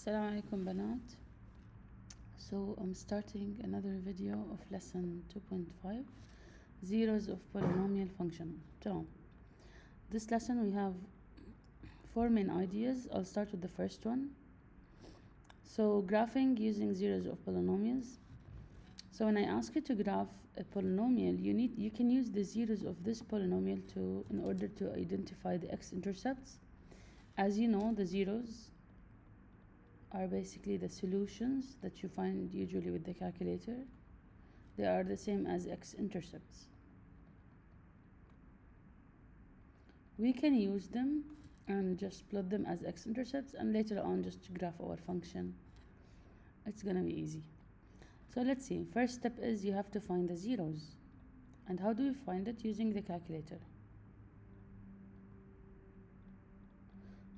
Assalamu alaikum banat. So I'm starting another video of lesson 2.5, zeros of polynomial function. So this lesson we have four main ideas. I'll start with the first one. So graphing using zeros of polynomials. So when I ask you to graph a polynomial, you can use the zeros of this polynomial in order to identify the x-intercepts. As you know, the zeros are basically the solutions that you find usually with the calculator. They are the same as x-intercepts. We can use them and just plot them as x-intercepts, and later on just graph our function. It's gonna be easy. So let's see. First step is you have to find the zeros. And how do you find it? Using the calculator.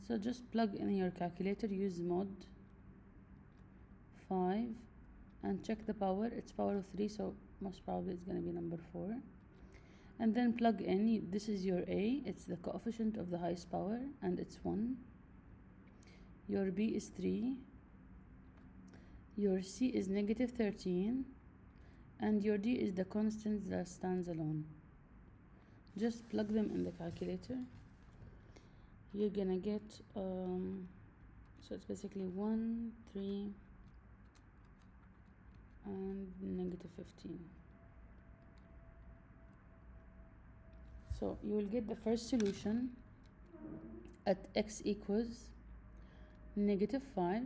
So just plug in your calculator, use mod 5 and check the power. It's power of 3, so most probably it's going to be number 4. And then plug in, this is your A, it's the coefficient of the highest power, and it's 1. Your B is 3. Your C is negative 13. And your D is the constant that stands alone. Just plug them in the calculator. You're gonna get, so it's basically 1, 3, and negative 15. So you will get the first solution at x equals negative 5.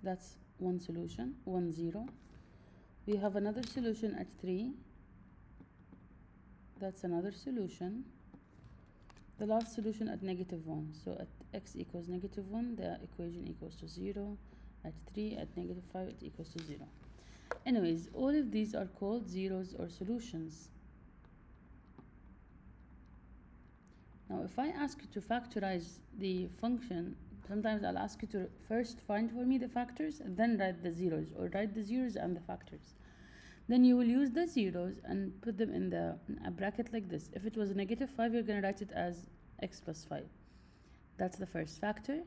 That's one solution, 1, 0. We have another solution at 3. That's another solution. The last solution at negative 1. So at x equals negative 1, the equation equals to 0. At 3, at negative 5, it equals to 0. Anyways, all of these are called zeros or solutions. Now, if I ask you to factorize the function, sometimes I'll ask you to first find for me the factors, and then write the zeros, or write the zeros and the factors. Then you will use the zeros and put them in a bracket like this. If it was a negative 5, you're going to write it as x plus 5. That's the first factor.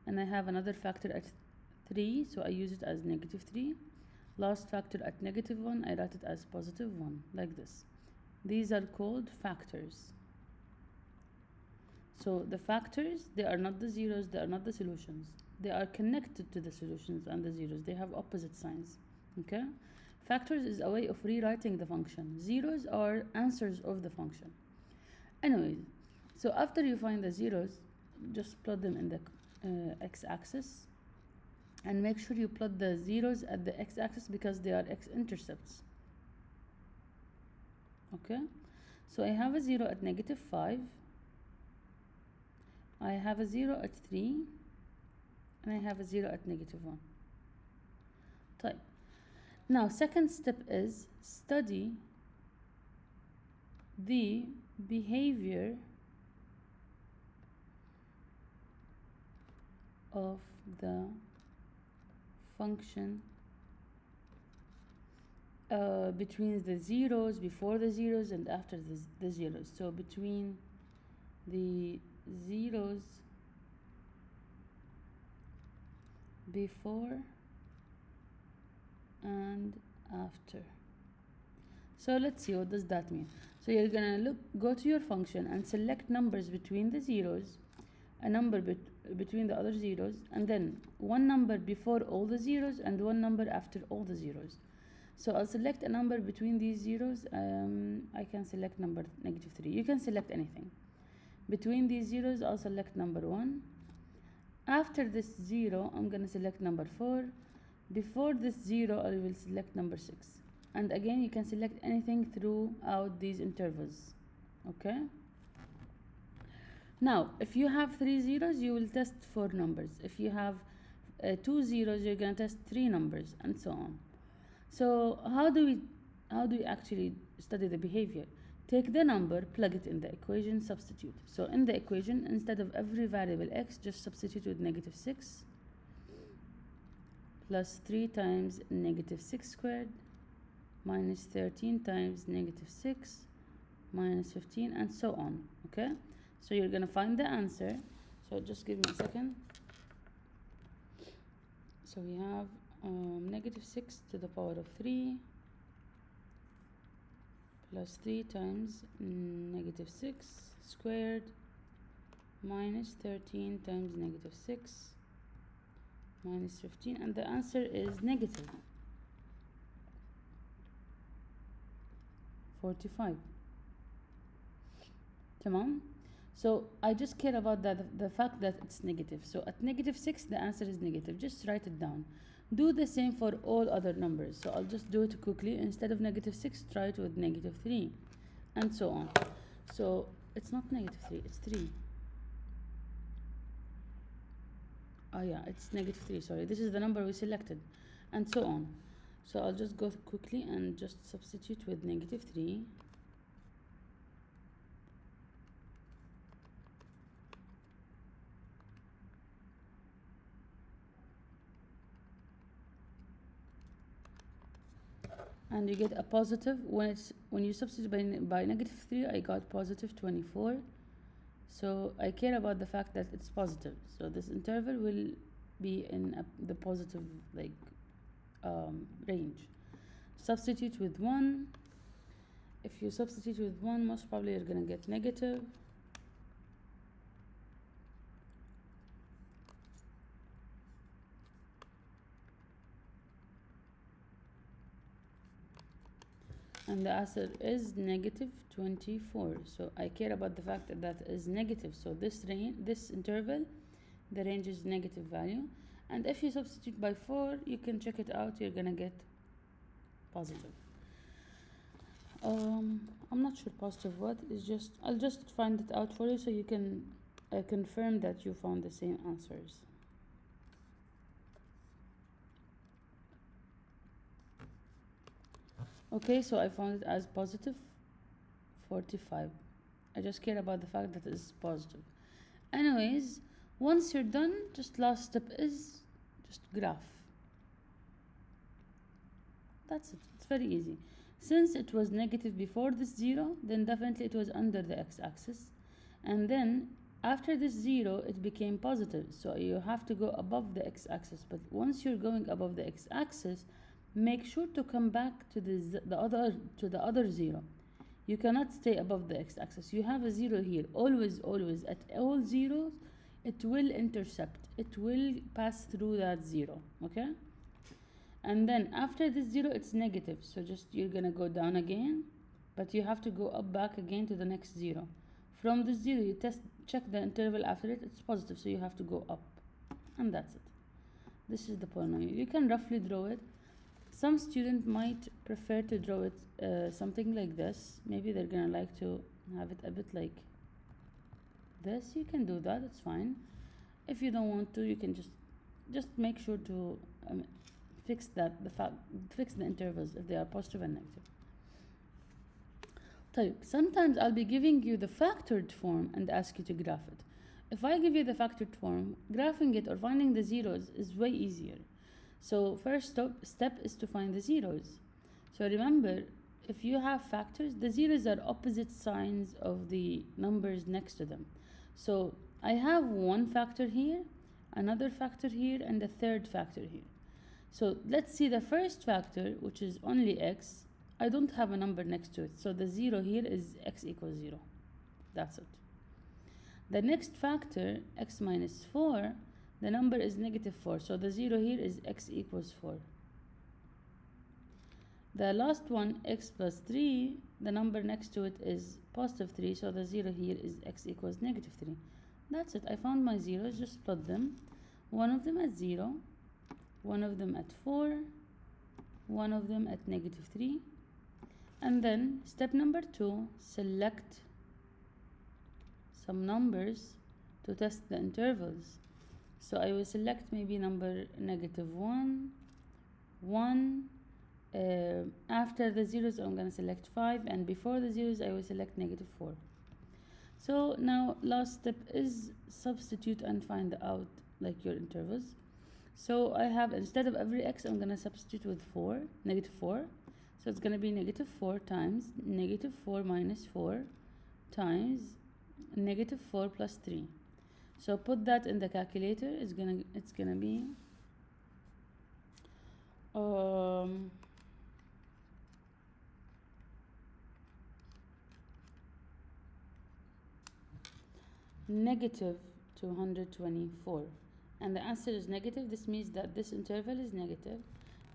And I have another factor at 3, so I use it as negative 3. Last factor at negative 1, I write it as positive 1, like this. These are called factors. So the factors, they are not the zeros, they are not the solutions. They are connected to the solutions and the zeros. They have opposite signs, okay? Factors is a way of rewriting the function. Zeros are answers of the function. Anyway, so after you find the zeros, just plot them in the x-axis. And make sure you plot the zeros at the x-axis because they are x-intercepts. Okay? So I have a 0 at negative 5. I have a 0 at 3. And I have a 0 at negative 1. Type. Now, second step is study the behavior of the function between the zeros, before the zeros, and after the zeros. So between the zeros before and after. So let's see, what does that mean? So you're gonna go to your function and select numbers between the zeros, a number between the other zeros, and then one number before all the zeros and one number after all the zeros. So I'll select a number between these zeros. I can select number negative 3. You can select anything. Between these zeros, I'll select number 1. After this 0, I'm gonna select number 4. Before this 0, I will select number 6. And again, you can select anything throughout these intervals. Okay? Now, if you have 3 zeros, you will test 4 numbers. If you have 2 zeros, you're going to test 3 numbers, and so on. So how do we actually study the behavior? Take the number, plug it in the equation, substitute. So in the equation, instead of every variable x, just substitute with negative 6 plus 3 times negative 6 squared minus 13 times negative 6 minus 15, and so on. Okay? So you're going to find the answer. So just give me a second. So we have negative 6 to the power of 3 plus 3 times negative 6 squared minus 13 times negative 6 minus 15, and the answer is negative 45. تمام. So I just care about the fact that it's negative. So at negative 6 the answer is negative. Just write it down. Do the same for all other numbers. So I'll just do it quickly. Instead of negative 6, try it with negative 3 and so on. So it's not negative 3, it's 3. Oh yeah, it's negative 3, sorry. This is the number we selected and so on. So I'll just go quickly and just substitute with negative 3. And you get a positive. When you substitute by negative 3, I got positive 24. So I care about the fact that it's positive. So this interval will be in the positive range. Substitute with 1. If you substitute with 1, most probably you're gonna get negative. And the answer is negative 24. So I care about the fact that that is negative. So this interval, the range is negative value. And if you substitute by 4, you can check it out. You're gonna get positive. I'm not sure positive what is just. I'll just find it out for you so you can confirm that you found the same answers. Okay, so I found it as positive 45. I just care about the fact that it's positive. Anyways, once you're done, just last step is just graph. That's it. It's very easy. Since it was negative before this 0, then definitely it was under the x-axis. And then after this 0, it became positive. So you have to go above the x-axis. But once you're going above the x-axis, make sure to come back to the other 0. You cannot stay above the x-axis. You have a 0 here. Always at all zeros, it will intercept. It will pass through that 0. Okay? And then after this 0, it's negative. So just you're gonna go down again, but you have to go up back again to the next 0. From this 0, you check the interval after it. It's positive, so you have to go up, and that's it. This is the polynomial. You can roughly draw it. Some student might prefer to draw it something like this. Maybe they're gonna like to have it a bit like this. You can do that. It's fine. If you don't want to, you can just make sure to fix fix the intervals if they are positive and negative. طيب, sometimes I'll be giving you the factored form and ask you to graph it. If I give you the factored form, graphing it or finding the zeros is way easier. So first step is to find the zeros. So remember, if you have factors, the zeros are opposite signs of the numbers next to them. So I have one factor here, another factor here, and a third factor here. So let's see the first factor, which is only x. I don't have a number next to it. So the 0 here is x equals 0. That's it. The next factor, x minus 4, the number is negative 4. So the 0 here is x equals 4. The last one, x plus 3, the number next to it is positive 3. So the 0 here is x equals negative 3. That's it. I found my zeros. Just plot them. One of them at 0. One of them at 4, one of them at negative 3, and then step number 2, select some numbers to test the intervals. So I will select maybe number negative 1, 1, after the zeros I'm going to select 5, and before the zeros I will select negative 4. So now last step is substitute and find out like your intervals. So I have, instead of every x, I'm going to substitute with 4, negative 4. So it's going to be negative 4 times negative 4 minus 4 times negative 4 plus 3. So put that in the calculator. It's gonna be um, negative 224, and the answer is negative. This means that this interval is negative.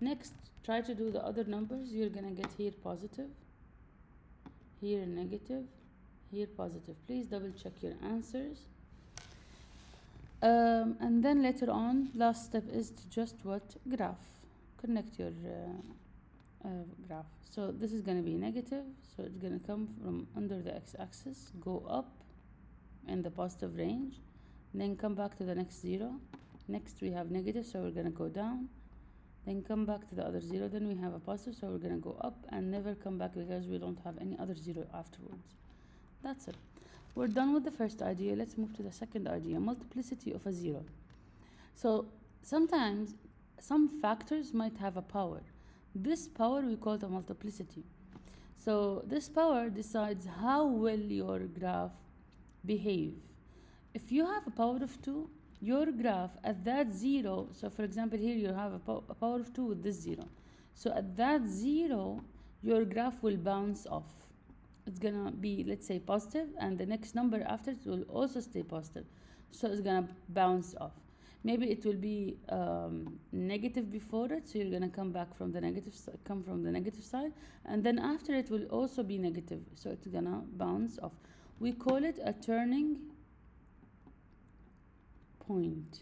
Next, try to do the other numbers. You're gonna get here positive, here negative, here positive. Please double check your answers. And then later on, last step is to just what? Graph. Connect your graph. So this is going to be negative, so it's going to come from under the x-axis, go up in the positive range, then come back to the next zero. Next we have negative, so we're going to go down, then come back to the other zero, then we have a positive, so we're going to go up and never come back because we don't have any other zero afterwards. That's it. We're done with the first idea. Let's move to the second idea, multiplicity of a zero. So sometimes some factors might have a power. This power we call the multiplicity. So this power decides how will your graph behave. If you have a power of 2, your graph at that 0, so for example here you have a power of 2 with this 0. So at that 0, your graph will bounce off. It's gonna be, let's say, positive, and the next number after it will also stay positive. So it's gonna bounce off. Maybe it will be negative before it, so you're gonna come from the negative side, and then after it will also be negative, so it's gonna bounce off. We call it a turning point.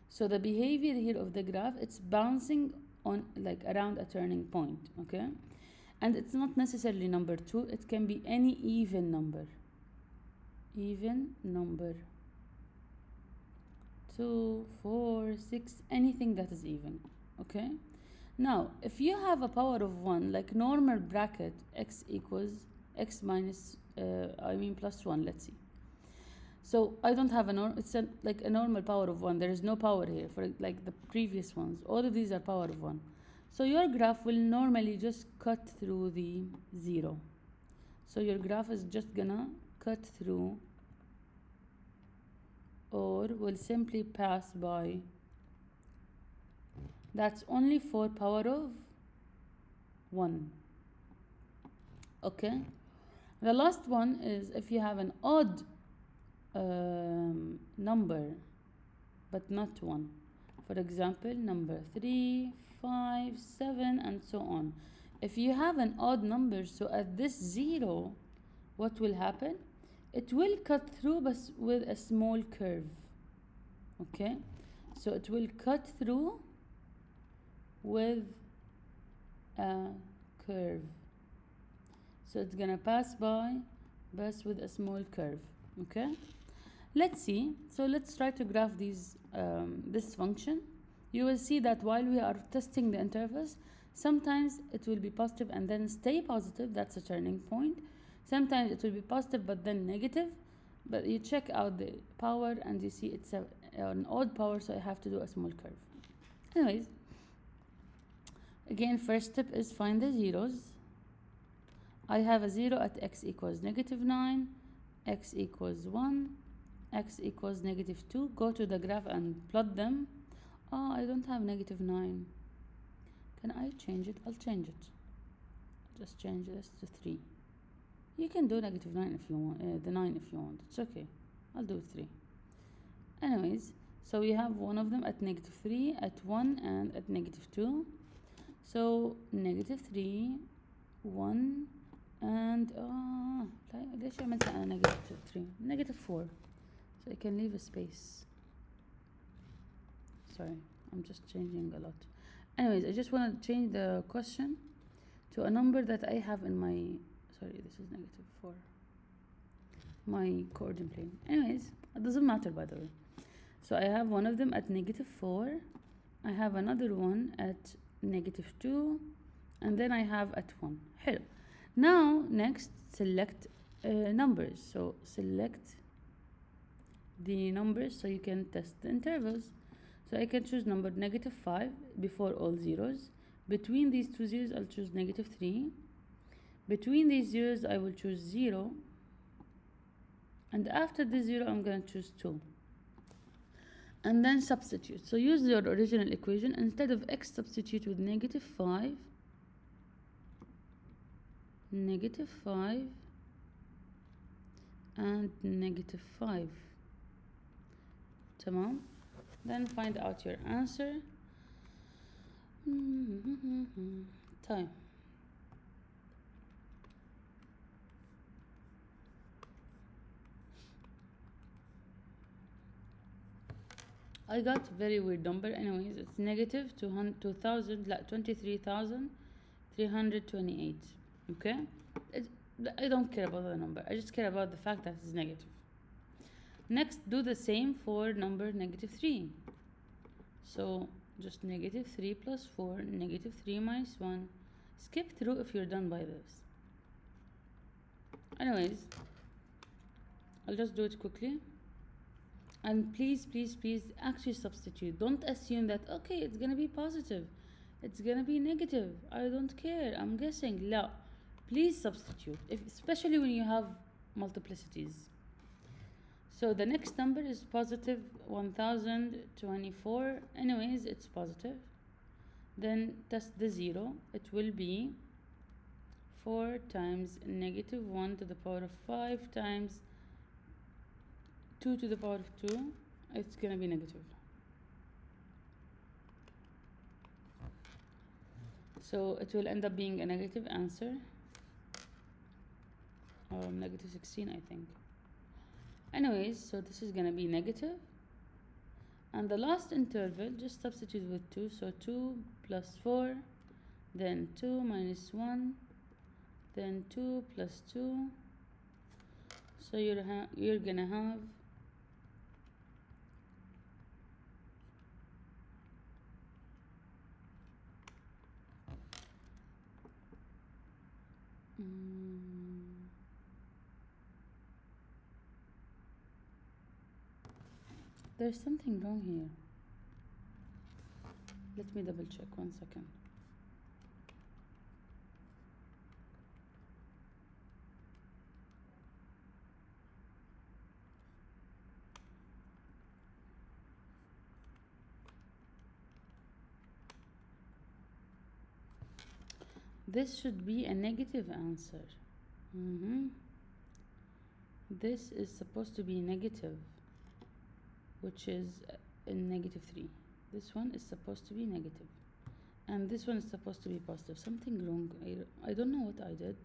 So the behavior here of the graph, it's bouncing on like around a turning point, okay? And it's not necessarily number 2, it can be any even number. Even number. 2, 4, 6, anything that is even, okay? Now, if you have a power of 1, like normal bracket, x equals x minus, plus 1, let's see. So I don't have like a normal power of 1. There is no power here for like the previous ones. All of these are power of 1. So your graph will normally just cut through the 0. So your graph is just gonna cut through, or will simply pass by. That's only for power of 1. Okay? The last one is if you have an odd number, but not 1. For example, number 3, 5, 7, and so on. If you have an odd number, so at this 0, what will happen? It will cut through but with a small curve. Okay? So it will cut through with a curve. So it's gonna pass by but with a small curve. Okay? Let's see. So let's try to graph these this function. You will see that while we are testing the intervals, sometimes it will be positive and then stay positive. That's a turning point. Sometimes it will be positive but then negative. But you check out the power and you see it's an odd power, so I have to do a small curve. Anyways, again, first step is find the zeros. I have a 0 at x equals -9, x equals 1, x equals -2. Go to the graph and plot them. Oh, I don't have -9. Can I change it? I'll change it. Just change this to 3. You can do -9 if you want, the 9 if you want. It's okay. I'll do 3. Anyways, so we have one of them at -3, at 1, and at -2. So -3, 1, and ليش عملت أنا -3 -4, so I can leave a space. Sorry, I'm just changing a lot. Anyways, I just want to change the question to a number that I have in my, sorry, this is -4, my coordinate plane. Anyways, it doesn't matter, by the way. So I have one of them at -4, I have another one at -2, and then I have at 1. Hello. Now, next, select numbers. So select the numbers so you can test the intervals. So I can choose number -5 before all zeros. Between these two zeros, I'll choose -3. Between these zeros, I will choose 0. And after the 0, I'm going to choose 2. and then substitute. So use your original equation. Instead of x, substitute with negative 5, negative 5, and negative 5. تمام. Then find out your answer. Time. I got a very weird number. Anyways, it's negative 23,328. Okay? I don't care about the number. I just care about the fact that it's negative. Next, do the same for number negative 3. So just negative 3 plus 4, negative 3 minus 1. Skip through if you're done by this. Anyways, I'll just do it quickly. And please, please, please actually substitute. Don't assume that, okay, it's going to be positive. It's going to be negative. I don't care. I'm guessing. La. Please substitute, especially when you have multiplicities. So the next number is positive 1024. Anyways, it's positive. Then test the 0. It will be 4 times negative 1 to the power of 5 times 2 to the power of 2. It's going to be negative. So it will end up being a negative answer. Or negative 16, I think. Anyways, so this is going to be negative. And the last interval, just substitute with 2. So 2 plus 4, then 2 minus 1, then 2 plus 2. So you're going to have there's something wrong here. Let me double check 1 second. This should be a negative answer. This is supposed to be negative, which is in negative 3. This one is supposed to be negative, and this one is supposed to be positive. Something wrong. I don't know what I did,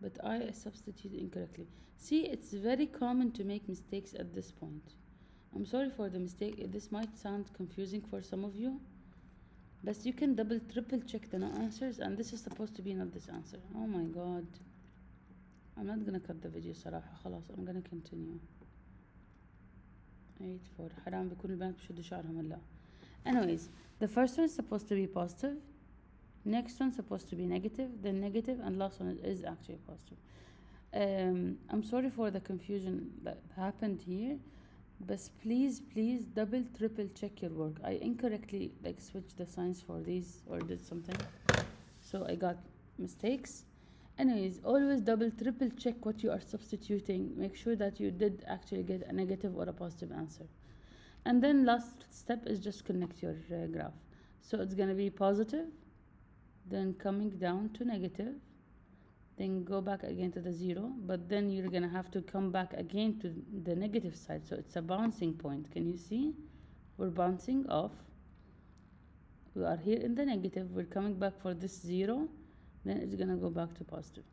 but I substituted incorrectly. See, it's very common to make mistakes at this point. I'm sorry for the mistake. This might sound confusing for some of you, but you can double, triple check the answers, and this is supposed to be not this answer. Oh my god. I'm not gonna cut the video صراحة. خلاص, I'm gonna continue. 8-4. حرام بيكون البنات بشدوا شعرهم هلا. Anyways, the first one is supposed to be positive. Next one is supposed to be negative, then negative, and last one is actually positive. I'm sorry for the confusion that happened here, but please double, triple check your work. I incorrectly switched the signs for these or did something, so I got mistakes. Anyways, always double, triple check what you are substituting. Make sure that you did actually get a negative or a positive answer. And then last step is just connect your graph. So it's going to be positive, then coming down to negative, then go back again to the 0, but then you're going to have to come back again to the negative side. So it's a bouncing point. Can you see? We're bouncing off. We are here in the negative. We're coming back for this 0. Then it's going to go back to positive.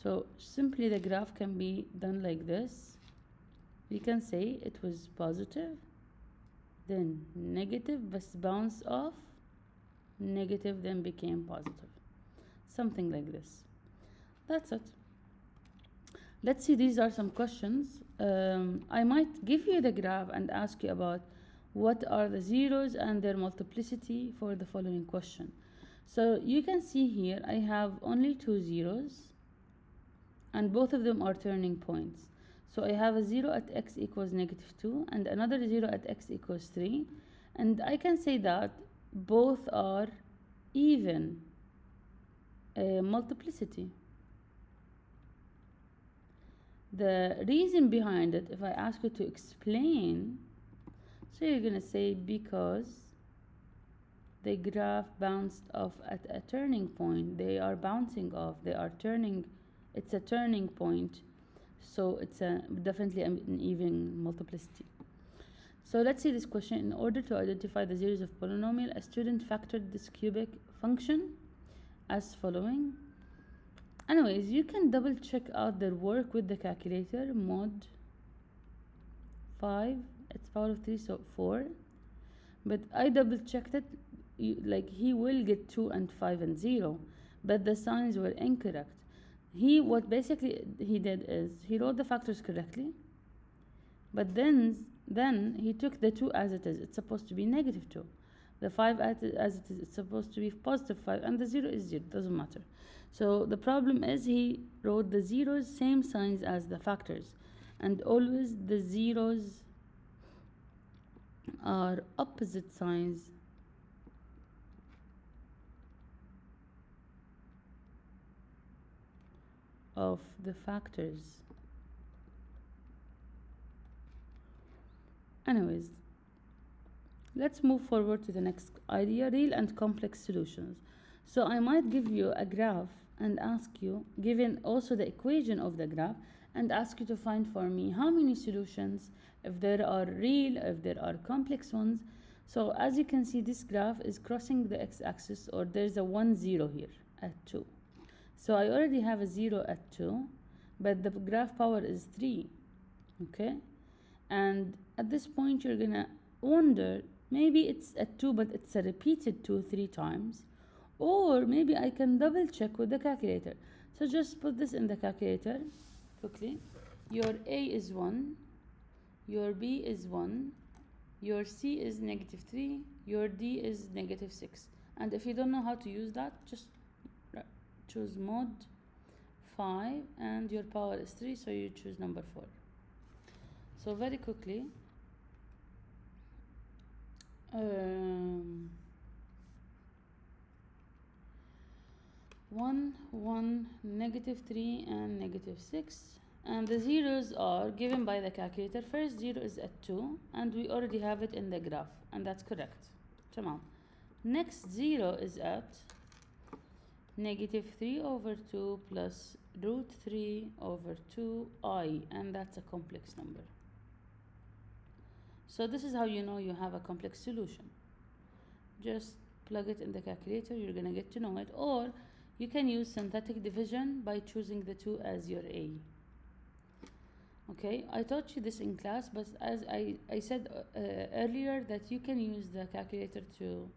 So simply the graph can be done like this. We can say it was positive, then negative, but bounce off, negative, then became positive. Something like this. That's it. Let's see, these are some questions. I might give you the graph and ask you about what are the zeros and their multiplicity for the following question. So you can see here I have only 2 zeros, and both of them are turning points. So I have a 0 at x equals negative 2 and another 0 at x equals 3, and I can say that both are even multiplicity. The reason behind it, if I ask you to explain, So you're gonna say because the graph bounced off at a turning point. They are bouncing off, they are turning, it's a turning point, so it's definitely an even multiplicity. So let's see this question. In order to identify the zeros of polynomial, a student factored this cubic function as following. Anyways, you can double check out their work with the calculator. Mod 5, it's power of 3, so 4. But I double checked it, like he will get 2 and 5 and 0, but the signs were incorrect. What basically he did is he wrote the factors correctly, but then he took the 2 as it is. It's supposed to be negative 2. The 5 as it is, it's supposed to be positive 5, and the 0 is 0, doesn't matter. So the problem is he wrote the zeros same signs as the factors, and always the zeros are opposite signs of the factors. Anyways, let's move forward to the next idea, real and complex solutions. So I might give you a graph and ask you, given also the equation of the graph, and ask you to find for me how many solutions, if there are real, if there are complex ones. So as you can see, this graph is crossing the x-axis, or there's a 1, 0 here at 2. So I already have a 0 at 2, but the graph power is 3, okay? And at this point, you're gonna wonder, maybe it's at 2, but it's a repeated 2 3 times. Or maybe I can double check with the calculator. So just put this in the calculator quickly. Your A is 1, your B is 1, your C is -3, your D is -6. And if you don't know how to use that, just choose mod 5, and your power is 3, so you choose number 4. So very quickly, 1, 1, -3, and -6. And the zeros are given by the calculator. First 0 is at 2, and we already have it in the graph, and that's correct. Tamam. Next 0 is at -3/2 plus √3/2i, and that's a complex number. So this is how you know you have a complex solution. Just plug it in the calculator, you're gonna get to know it. Or you can use synthetic division by choosing the 2 as your A. Okay, I taught you this in class, but as I said earlier, that you can use the calculator to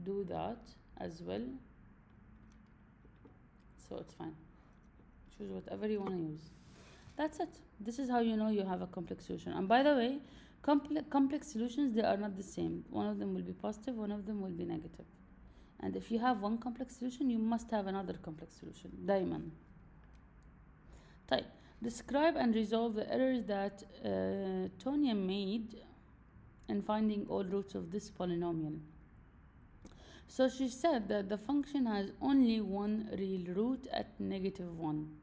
do that as well. So it's fine. Choose whatever you want to use. That's it. This is how you know you have a complex solution. And by the way, complex solutions, they are not the same. One of them will be positive, one of them will be negative. And if you have one complex solution, you must have another complex solution. دايما. طيب. Describe and resolve the errors that Tonya made in finding all roots of this polynomial. So she said that the function has only one real root at -1.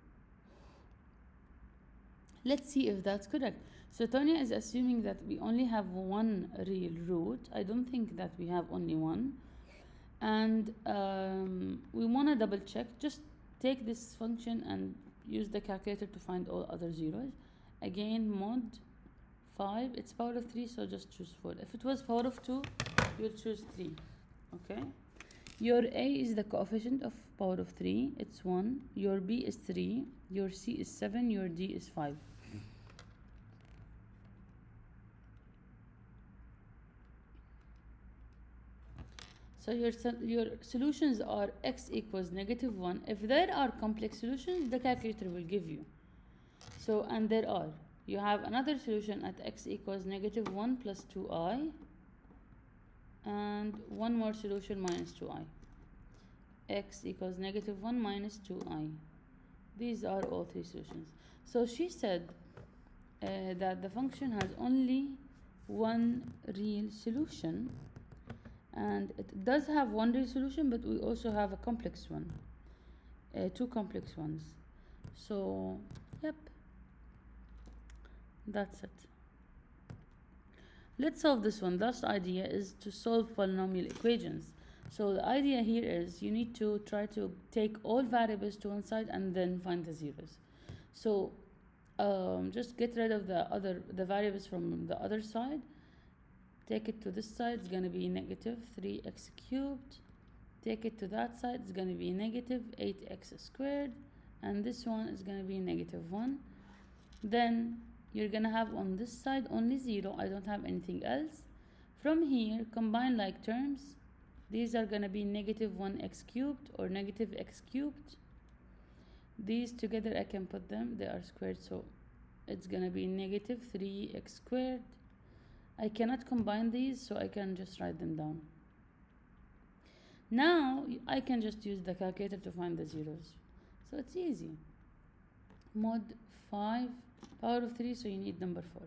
Let's see if that's correct. So Tonya is assuming that we only have one real root. I don't think that we have only one. And we want to double check. Just take this function and use the calculator to find all other zeros. Again, mod 5, it's power of 3, so just choose 4. If it was power of 2, you'll choose 3. Okay? Your A is the coefficient of power of 3, it's 1. Your B is 3. Your C is 7. Your D is 5. So your solutions are x equals -1. If there are complex solutions, the calculator will give you. So, and there are. You have another solution at x equals -1 plus 2i. And one more solution minus 2i. X equals -1 minus 2i. These are all three solutions. So she said that the function has only one real solution. And it does have one real solution, but we also have a complex one. Two complex ones. So, yep. That's it. Let's solve this one. Last idea is to solve polynomial equations. So the idea here is you need to try to take all variables to one side and then find the zeros. So just get rid of the variables from the other side. Take it to this side, it's going to be negative 3x cubed. Take it to that side, it's going to be negative 8x squared. And this one is going to be negative 1. Then you're going to have on this side only 0. I don't have anything else. From here, combine like terms. These are going to be negative 1x cubed or negative x cubed. These together I can put them, they are squared, so it's going to be negative 3x squared. I cannot combine these, so I can just write them down. Now I can just use the calculator to find the zeros. So it's easy. Mod 5 power of 3, so you need number 4.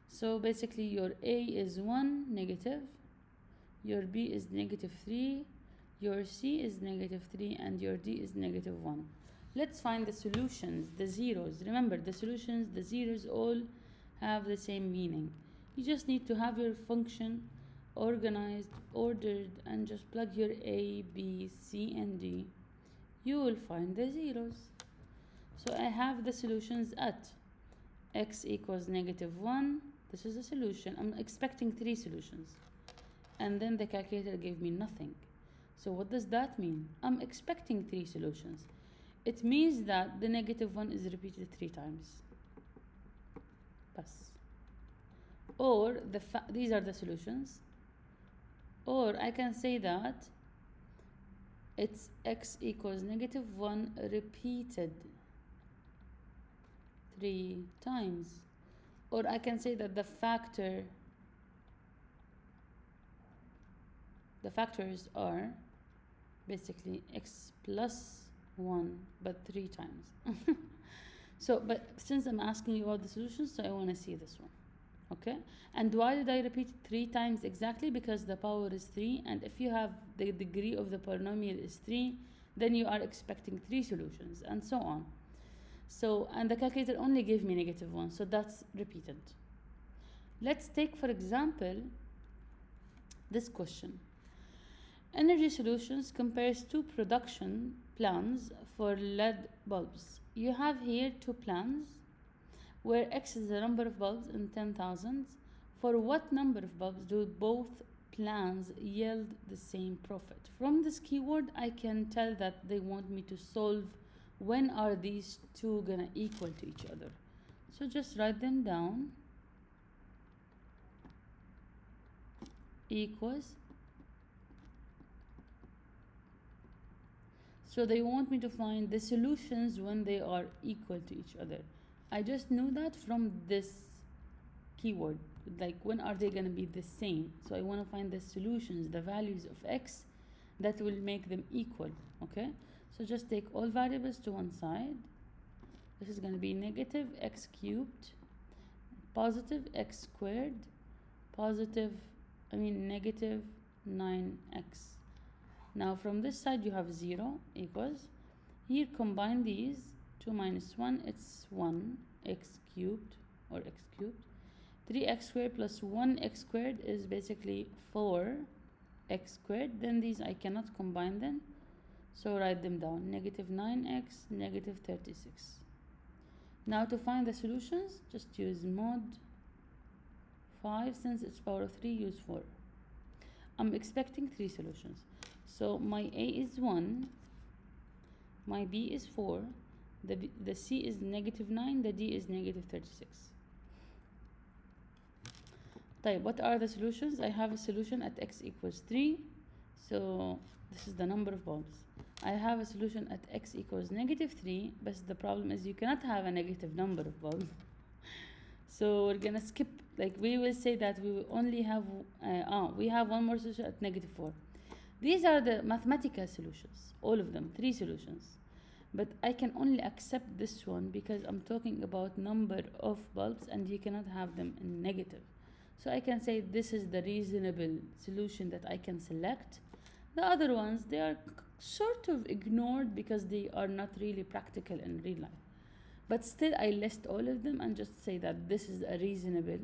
So basically your A is 1, negative. Your B is negative 3. Your C is negative 3. And your D is negative 1. Let's find the solutions, the zeros. Remember, the solutions, the zeros all have the same meaning. You just need to have your function organized, ordered, and just plug your A, B, C, and D. You will find the zeros. So I have the solutions at x equals negative 1. This is a solution. I'm expecting 3 solutions. And then the calculator gave me nothing. So what does that mean? I'm expecting 3 solutions. It means that the negative 1 is repeated 3 times. Bas. Or these are the solutions. Or I can say that it's x equals negative 1 repeated 3 times. Or I can say that the factors are basically x plus 1 but 3 times. So, but since I'm asking you about the solutions, so I want to see this one. Okay, and why did I repeat it 3 times exactly? Because the power is 3, and if you have the degree of the polynomial is 3, then you are expecting 3 solutions, and so on. So, and the calculator only gave me negative 1, so that's repeated. Let's take, for example, this question. Energy Solutions compares 2 production plans for LED bulbs. You have here 2 plans, where x is the number of bulbs in 10,000. For what number of bulbs do both plans yield the same profit? From this keyword, I can tell that they want me to solve when are these two gonna equal to each other. So just write them down. Equals. So they want me to find the solutions when they are equal to each other. I just knew that from this keyword, like when are they going to be the same. So I want to find the solutions, the values of x that will make them equal. Okay, so just take all variables to one side. This is going to be negative x cubed, positive x squared, negative 9x. Now from this side you have 0 equals, here combine these, 2 minus 1, it's 1 x cubed or x cubed. 3x squared plus 1x squared is basically 4x squared. Then these I cannot combine them, so write them down. Negative 9x, negative 36. Now to find the solutions, just use mod 5. Since it's power of 3, use 4. I'm expecting 3 solutions. So my A is 1, my B is 4, the C is negative 9, the D is negative 36. طيب, what are the solutions? I have a solution at x equals 3. So this is the number of bulbs. I have a solution at x equals negative 3, but the problem is you cannot have a negative number of bulbs. So we're gonna skip, like we will say that we will only have, we have one more solution at negative 4. These are the mathematical solutions, all of them, 3 solutions. But I can only accept this one because I'm talking about number of bulbs and you cannot have them in negative. So I can say this is the reasonable solution that I can select. The other ones, they are sort of ignored because they are not really practical in real life. But still I list all of them and just say that this is a reasonable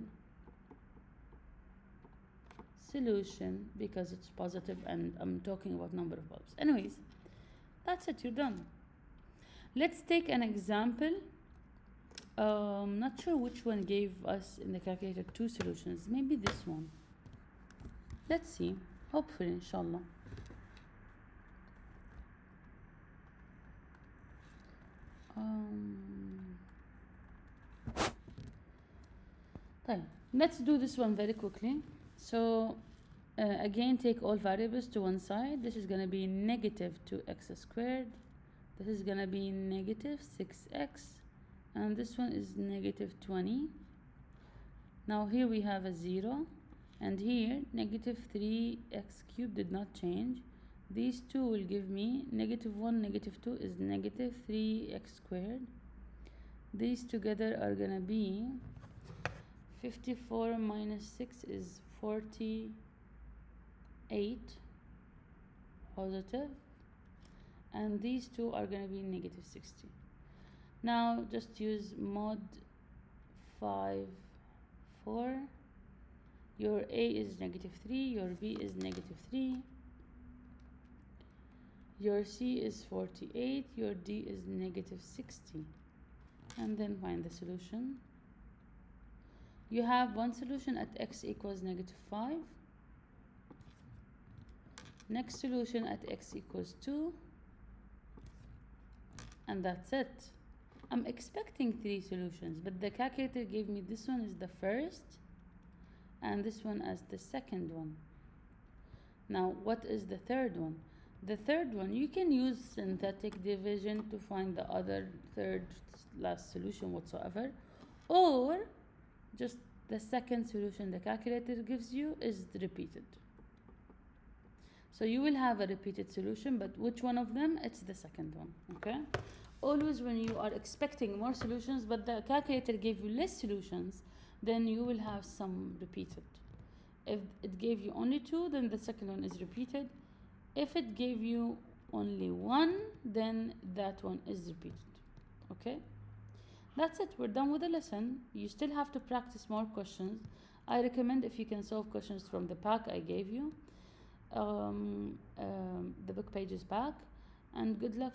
solution because it's positive and I'm talking about number of bulbs. Anyways, that's it, you're done. Let's take an example. Not sure which one gave us in the calculator 2 solutions. Maybe this one. Let's see. Hopefully, inshallah. Let's do this one very quickly. So again, take all variables to one side. This is going to be negative 2x squared. This is going to be negative 6x. And this one is negative 20. Now here we have a 0. And here, negative 3x cubed did not change. These two will give me negative 1, negative 2 is negative 3x squared. These together are going to be 54 minus 6 is 48 positive. And these two are going to be negative 60. Now just use mod 5, 4. Your A is negative 3, your B is negative 3. Your C is 48, your D is negative 60. And then find the solution. You have one solution at x equals negative 5. Next solution at x equals 2. And that's it. I'm expecting 3 solutions, but the calculator gave me this one as the first and this one as the second one. Now, what is the third one? The third one, you can use synthetic division to find the other third last solution whatsoever, or just the second solution the calculator gives you is repeated. So you will have a repeated solution, but which one of them? It's the second one, okay? Always when you are expecting more solutions, but the calculator gave you less solutions, then you will have some repeated. If it gave you only 2, then the second one is repeated. If it gave you only 1, then that one is repeated, okay? That's it, we're done with the lesson. You still have to practice more questions. I recommend if you can solve questions from the pack I gave you. The book page is back, and good luck.